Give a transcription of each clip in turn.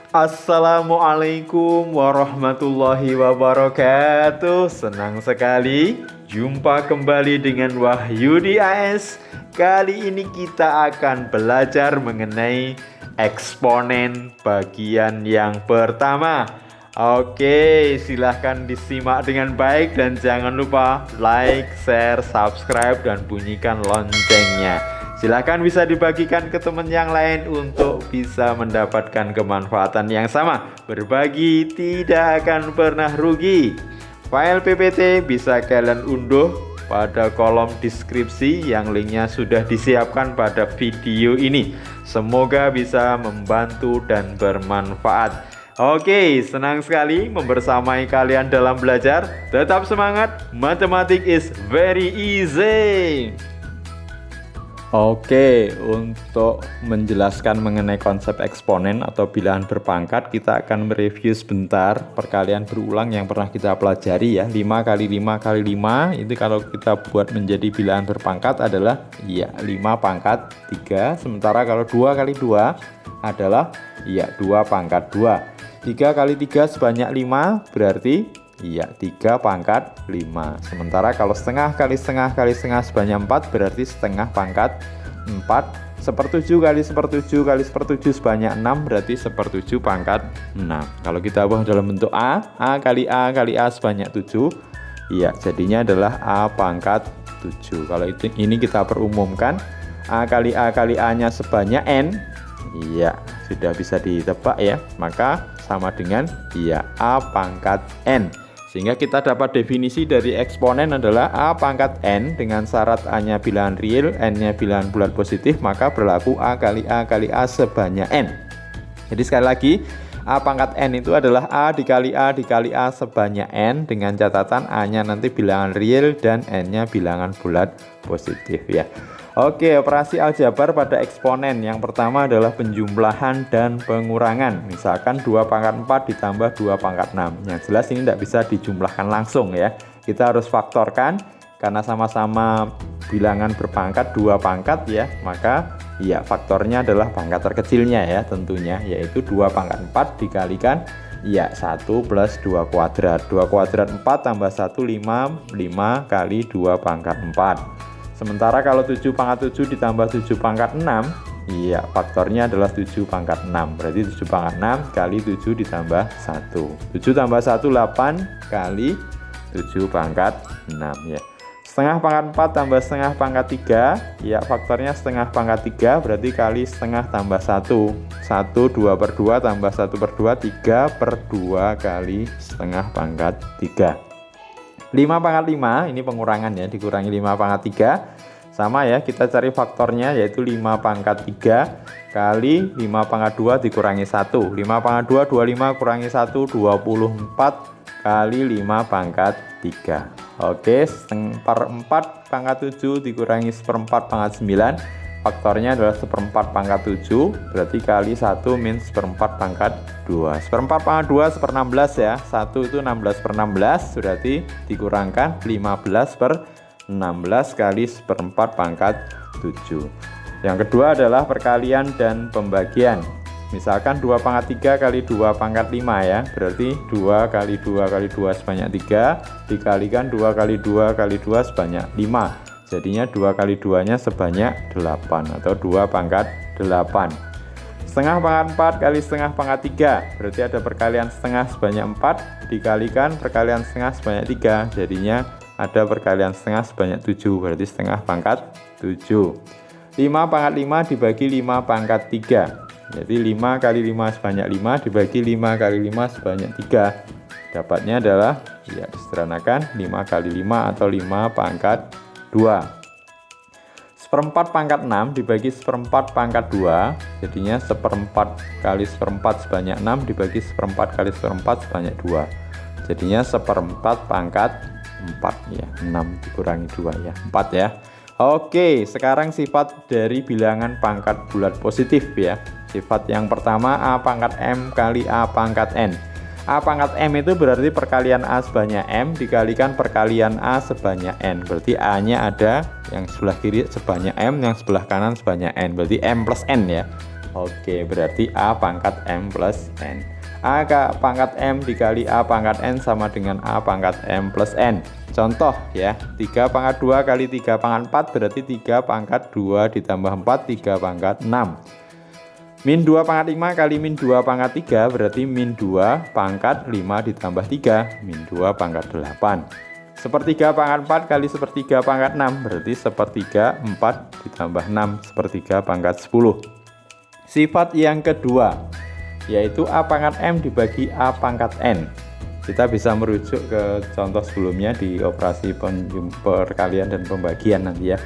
Assalamualaikum warahmatullahi wabarakatuh. Senang sekali jumpa kembali dengan Wahyudi AS. Kali ini kita akan belajar mengenai eksponen bagian yang pertama. Oke, silahkan disimak dengan baik dan jangan lupa like, share, subscribe, dan bunyikan loncengnya. Silahkan bisa dibagikan ke teman yang lain untuk bisa mendapatkan kemanfaatan yang sama. Berbagi tidak akan pernah rugi. File PPT bisa kalian unduh pada kolom deskripsi yang linknya sudah disiapkan pada video ini. Semoga bisa membantu dan bermanfaat. Oke, senang sekali membersamai kalian dalam belajar. Tetap semangat, matematik is very easy. Oke, untuk menjelaskan mengenai konsep eksponen atau bilangan berpangkat, kita akan mereview sebentar perkalian berulang yang pernah kita pelajari ya. 5 kali 5 kali 5 itu kalau kita buat menjadi bilangan berpangkat adalah ya 5 pangkat 3. Sementara kalau 2 kali 2 adalah ya 2 pangkat 2. 3 kali 3 sebanyak 5 berarti iya 3 pangkat 5. Sementara kalau setengah kali setengah kali setengah sebanyak 4 berarti setengah pangkat 4. Sepertujuh kali sepertujuh kali sepertujuh sebanyak 6 berarti sepertujuh pangkat 6. Kalau kita buang dalam bentuk A kali A sebanyak 7, iya jadinya adalah A pangkat 7. Kalau ini kita perumumkan, A kali A nya sebanyak N, iya sudah bisa ditebak ya, maka sama dengan iya A pangkat N. Sehingga kita dapat definisi dari eksponen adalah A pangkat N dengan syarat A-nya bilangan real, N-nya bilangan bulat positif, maka berlaku A kali A sebanyak N. Jadi sekali lagi, A pangkat N itu adalah A dikali A sebanyak N dengan catatan A-nya nanti bilangan real dan N-nya bilangan bulat positif ya. Oke, operasi aljabar pada eksponen. Yang pertama adalah penjumlahan dan pengurangan. Misalkan 2 pangkat 4 ditambah 2 pangkat 6. Yang jelas ini tidak bisa dijumlahkan langsung ya. Kita harus faktorkan karena sama-sama bilangan berpangkat 2 pangkat ya. Maka ya faktornya adalah pangkat terkecilnya ya tentunya, yaitu 2 pangkat 4 dikalikan ya 1 plus 2 kuadrat. 2 kuadrat 4 tambah 1 5 kali 2 pangkat 4. Sementara kalau 7 pangkat 7 ditambah 7 pangkat 6, iya faktornya adalah 7 pangkat 6. Berarti 7 pangkat 6 kali 7 ditambah 1. 7 tambah 1 8 kali 7 pangkat 6 ya. Setengah pangkat 4 tambah setengah pangkat 3, ya faktornya setengah pangkat 3 berarti kali setengah tambah 1. 2 per 2 tambah 1 per 2, 3 per 2 kali setengah pangkat 3. 5 pangkat 5 ini pengurangan ya, dikurangi 5 pangkat 3 sama ya, kita cari faktornya yaitu 5 pangkat 3 kali 5 pangkat 2 dikurangi 1. 5 pangkat 2 25 kurangi 1 24 kali 5 pangkat 3. Oke, per 4 pangkat 7 dikurangi seperempat pangkat 9, faktornya adalah seperempat pangkat 7 berarti kali 1 min seperempat pangkat 2. Seperempat pangkat 2 seper 16 ya, 1 itu 16 per 16 berarti dikurangkan 15 per 16 kali seperempat pangkat 7. Yang kedua adalah perkalian dan pembagian. Misalkan 2 pangkat 3 kali 2 pangkat 5 ya, berarti 2 kali 2 kali 2 sebanyak 3 dikalikan 2 kali 2 kali 2 sebanyak 5. Jadinya 2 kali 2 nya sebanyak 8 atau 2 pangkat 8. Setengah pangkat 4 kali setengah pangkat 3 berarti ada perkalian setengah sebanyak 4 dikalikan perkalian setengah sebanyak 3, jadinya ada perkalian setengah sebanyak 7 berarti setengah pangkat 7. 5 pangkat 5 dibagi 5 pangkat 3, jadi 5 kali 5 sebanyak 5 dibagi 5 kali 5 sebanyak 3, dapatnya adalah ya disederhanakan 5 kali 5 atau 5 pangkat 2. Seperempat pangkat 6 dibagi seperempat pangkat 2, jadinya seperempat kali seperempat sebanyak 6 dibagi seperempat kali seperempat sebanyak 2, jadinya seperempat pangkat 4 ya. 6 dikurangi 2 ya, 4 ya. Oke, sekarang sifat dari bilangan pangkat bulat positif ya. Sifat yang pertama A pangkat M kali A pangkat N. A pangkat M itu berarti perkalian A sebanyak M dikalikan perkalian A sebanyak N. Berarti A-nya ada yang sebelah kiri sebanyak M, yang sebelah kanan sebanyak N. Berarti M plus N ya. Oke, berarti A pangkat M plus N. A pangkat M dikali A pangkat N sama dengan A pangkat M plus N. Contoh ya, 3 pangkat 2 kali 3 pangkat 4 berarti 3 pangkat 2 ditambah 4, 3 pangkat 6. Min 2 pangkat 5 kali min 2 pangkat 3 berarti min 2 pangkat 5 ditambah 3, min 2 pangkat 8. Sepertiga pangkat 4 kali sepertiga pangkat 6 berarti sepertiga 4 ditambah 6, sepertiga pangkat 10. Sifat yang kedua yaitu A pangkat M dibagi A pangkat N. Kita bisa merujuk ke contoh sebelumnya di operasi perkalian dan pembagian nanti ya.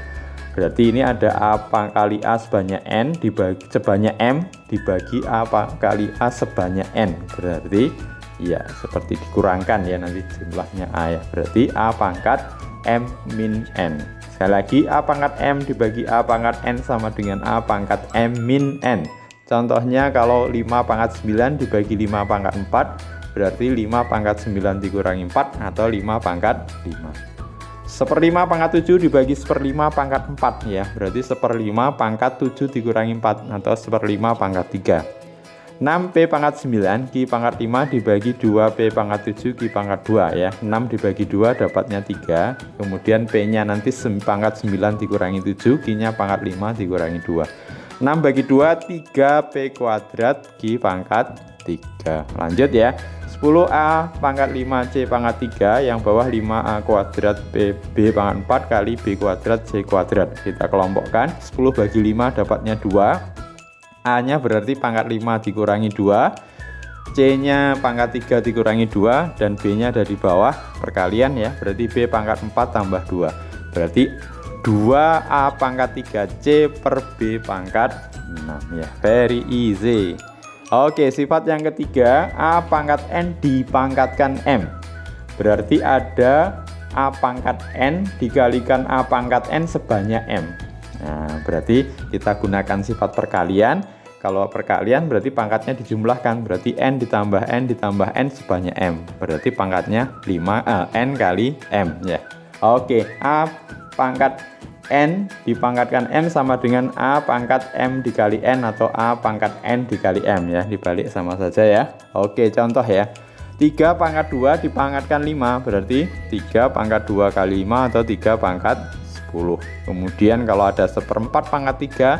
Berarti ini ada A kali A sebanyak N dibagi sebanyak M dibagi A kali A sebanyak N. Berarti ya seperti dikurangkan ya nanti jumlahnya A ya. Berarti A pangkat M min N. Sekali lagi A pangkat M dibagi A pangkat N sama dengan A pangkat M min N. Contohnya kalau 5 pangkat 9 dibagi 5 pangkat 4 berarti 5 pangkat 9 dikurangi 4 atau 5 pangkat 5. 1/5 pangkat 7 dibagi 1/5 pangkat 4 ya. Berarti 1/5 pangkat 7 dikurangi 4 atau 1/5 pangkat 3. 6 P pangkat 9 Q pangkat 5 dibagi 2 P pangkat 7 Q pangkat 2 ya. 6 dibagi 2 dapatnya 3. Kemudian P nya nanti pangkat 9 dikurangi 7, Q nya pangkat 5 dikurangi 2. 6 bagi 2 3P kuadrat Q pangkat 3. Lanjut ya. 10A pangkat 5C pangkat 3 yang bawah 5A kuadrat B pangkat 4 kali B kuadrat C kuadrat. Kita kelompokkan 10 bagi 5 dapatnya 2. A nya berarti pangkat 5 dikurangi 2, C nya pangkat 3 dikurangi 2, dan B nya ada di bawah perkalian ya. Berarti B pangkat 4 tambah 2 berarti 2A pangkat 3C per B pangkat 6 ya. Very easy. Oke, sifat yang ketiga A pangkat N dipangkatkan M. Berarti ada A pangkat N dikalikan A pangkat N sebanyak M. Nah, berarti kita gunakan sifat perkalian. Kalau perkalian berarti pangkatnya dijumlahkan. Berarti N ditambah N sebanyak M. Berarti pangkatnya N kali M ya. Oke, A pangkat N dipangkatkan M sama dengan A pangkat M dikali N atau A pangkat N dikali M ya. Dibalik sama saja ya. Oke, contoh ya. 3 pangkat 2 dipangkatkan 5 berarti 3 pangkat 2 kali 5 atau 3 pangkat 10. Kemudian kalau ada 1/4 pangkat 3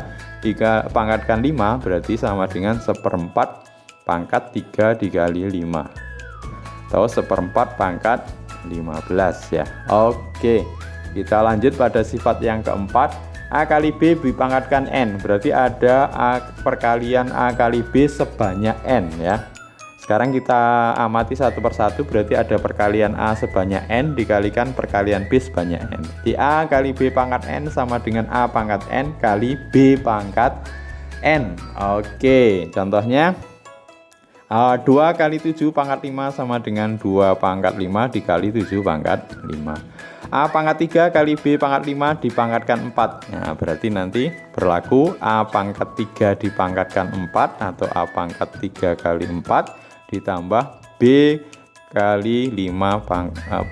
dipangkatkan 5 berarti sama dengan 1/4 pangkat 3 dikali 5 atau 1/4 pangkat 15 ya. Oke, kita lanjut pada sifat yang keempat. A kali B dipangkatkan N berarti ada perkalian A kali B sebanyak N ya. Sekarang kita amati satu persatu. Berarti ada perkalian A sebanyak N dikalikan perkalian B sebanyak N. Di A kali B pangkat N sama dengan A pangkat N kali B pangkat N. Oke, contohnya 2 kali 7 pangkat 5 sama dengan 2 pangkat 5 dikali 7 pangkat 5. A pangkat 3 kali B pangkat 5 dipangkatkan 4. Nah, berarti nanti berlaku A pangkat 3 dipangkatkan 4 atau A pangkat 3 kali 4 ditambah B kali 5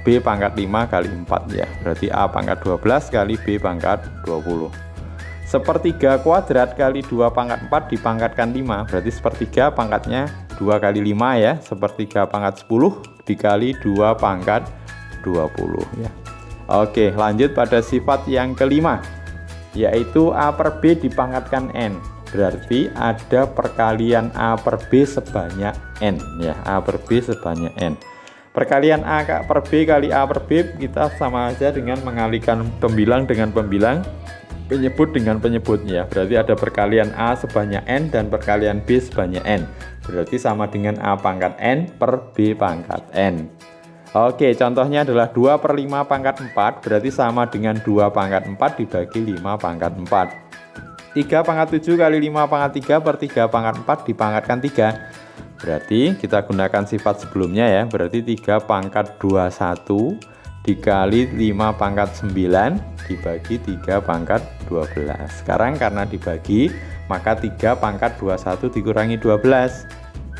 B pangkat 5 kali 4 ya. Berarti A pangkat 12 kali B pangkat 20. Sepertiga kuadrat kali 2 pangkat 4 dipangkatkan 5. Berarti sepertiga pangkatnya 2 kali 5 ya. Sepertiga pangkat 10 dikali 2 pangkat 20 ya. Oke, lanjut pada sifat yang kelima, yaitu A per B dipangkatkan N. Berarti ada perkalian A per B sebanyak N ya. A per B sebanyak N. Perkalian A per B kali A per B kita sama aja dengan mengalihkan pembilang dengan pembilang, penyebut dengan penyebutnya. Berarti ada perkalian A sebanyak N dan perkalian B sebanyak N. Berarti sama dengan A pangkat N per B pangkat N. Oke, contohnya adalah 2/5 pangkat 4 berarti sama dengan 2 pangkat 4 dibagi 5 pangkat 4. 3 pangkat 7 kali 5 pangkat 3 per 3 pangkat 4 dipangkatkan 3. Berarti kita gunakan sifat sebelumnya ya. Berarti 3 pangkat 21 dikali 5 pangkat 9 dibagi 3 pangkat 12. Sekarang karena dibagi maka 3 pangkat 21 dikurangi 12.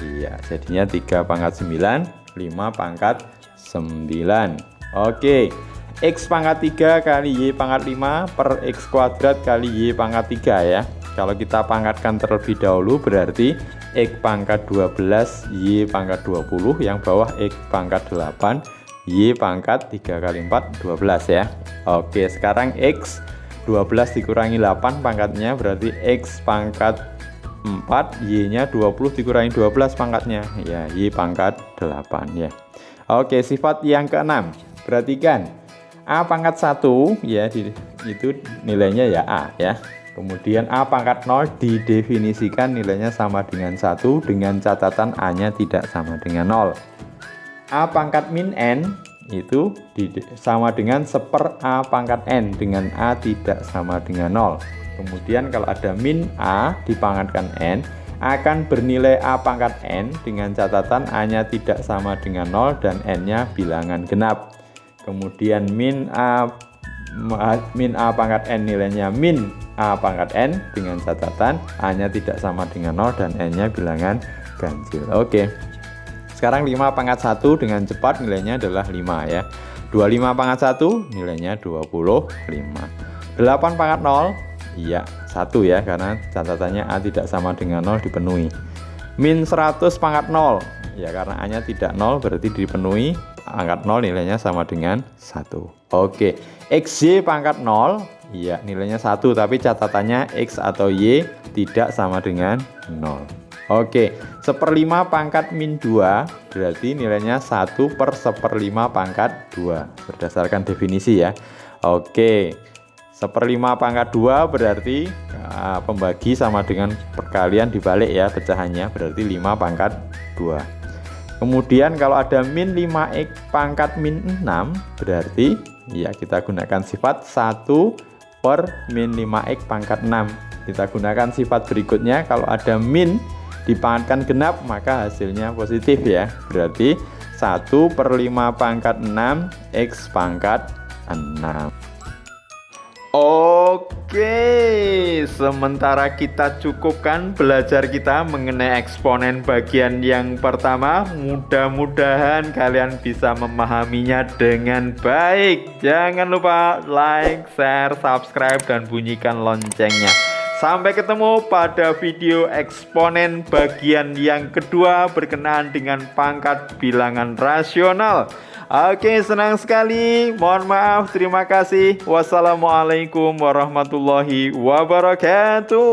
Iya, jadinya 3 pangkat 9, 5 pangkat 9. Oke, X pangkat 3 kali Y pangkat 5 per X kuadrat kali Y pangkat 3 ya. Kalau kita pangkatkan terlebih dahulu berarti X pangkat 12 Y pangkat 20, yang bawah X pangkat 8 Y pangkat 3 kali 4 12 ya. Oke, sekarang X 12 dikurangi 8 pangkatnya berarti X pangkat 4, Y nya 20 dikurangi 12 pangkatnya ya, Y pangkat 8 ya. Oke, sifat yang keenam, perhatikan A pangkat 1 ya, itu nilainya ya A ya. Kemudian A pangkat 0 didefinisikan nilainya sama dengan 1 dengan catatan A nya tidak sama dengan 0. A pangkat min N itu sama dengan 1/A pangkat N dengan A tidak sama dengan 0. Kemudian kalau ada min A dipangkatkan N akan bernilai A pangkat N dengan catatan A nya tidak sama dengan 0 dan N nya bilangan genap. Kemudian min A pangkat N nilainya min A pangkat N dengan catatan A nya tidak sama dengan 0 dan N nya bilangan ganjil. Oke, sekarang 5 pangkat 1 dengan cepat nilainya adalah 5 ya. 25 pangkat 1 nilainya 25. 8 pangkat 0 iya 1 ya, karena catatannya A tidak sama dengan 0 dipenuhi. Min 100 pangkat 0 ya, karena A nya tidak 0 berarti dipenuhi. Angkat 0 nilainya sama dengan 1. Oke, XY pangkat 0 iya nilainya 1 tapi catatannya X atau Y tidak sama dengan 0. Oke, 1/5 pangkat min 2 berarti nilainya 1/1/5 pangkat 2 berdasarkan definisi ya. Oke, 1/5 pangkat 2 berarti pembagi sama dengan perkalian dibalik ya pecahannya, berarti 5 pangkat 2. Kemudian kalau ada min 5x pangkat min 6 berarti ya kita gunakan sifat 1/min 5x pangkat 6. Kita gunakan sifat berikutnya, kalau ada min dipangkatkan genap maka hasilnya positif ya, berarti 1/5 pangkat 6 X pangkat 6. Oke, sementara kita cukupkan belajar kita mengenai eksponen bagian yang pertama. Mudah-mudahan kalian bisa memahaminya dengan baik. Jangan lupa like, share, subscribe, dan bunyikan loncengnya. Sampai ketemu pada video eksponen bagian yang kedua berkenaan dengan pangkat bilangan rasional. Oke, senang sekali. Mohon maaf, terima kasih. Wassalamualaikum warahmatullahi wabarakatuh.